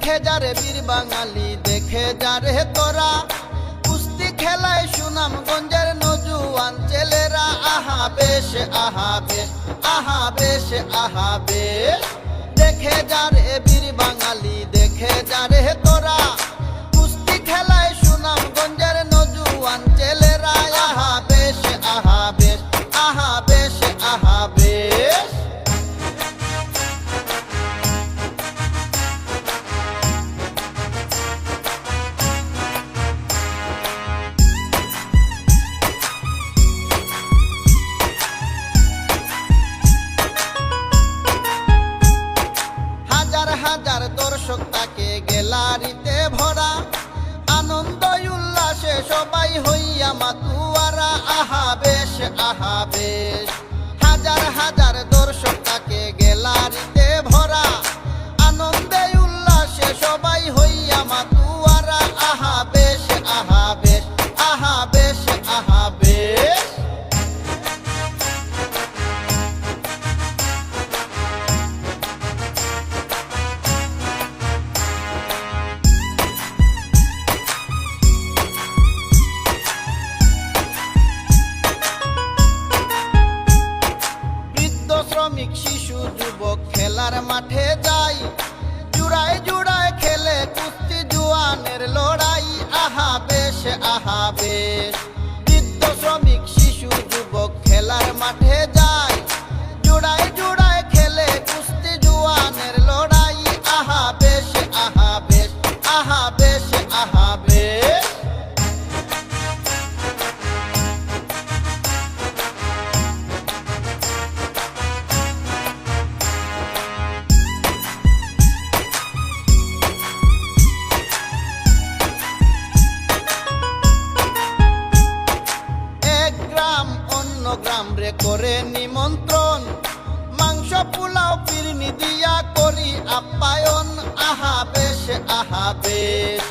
দেখে যারে বীর বাঙালি, দেখে যারে তোরা, কুস্তি খেলায় সুনামগঞ্জের নজুয়ান ছেলেরা। আহা বেশ, আহা বেশ, আহা বেশ, আহা বেশ। দেখে যারে বীর বাঙালি, দেখে যারে তোরা, কুস্তি খেলায় সুনামগঞ্জের নজুয়ান ছেলেরা। আহা বেশ, আহা বেশ, আহা বেশ, আহা বেশ। হাজার হাজার দর্শক তাকে গ্যালারিতে ভরা, আনন্দ উল্লাসে সবাই হইয়া মাতুয়ারা। আহা বেশ, আহা বেশ। হাজার হাজার দর্শক তাকে গ্যালারিতে ভরা, আনন্দে উল্লাসে সবাই হইয়া মাতুয়ারা। আহা বেশ, আহা বেশ, আহা বেশ, আহা বেশ। শ্রমিক শিশু যুবক খেলার মাঠে যাই, জুড়ায় জুড়ায় খেলে কুস্তি জুয়ানের লড়াই। আহা বেশ, আহা বেশ। বৃদ্ধ শ্রমিক শিশু যুবক খেলার মাঠে যায়, জুড়ায় জুড়ায় খেলে কুস্তি জুয়ানের লড়াই। আহা বেশ, আহা বেশ, আহা বেশ, আহা বেশ। গ্রাম রে করে নিমন্ত্রণ, মাংস পোলাও ফিরনি দিয়া করি আপ্যায়ন। আহা বেশ, আহা বেশ।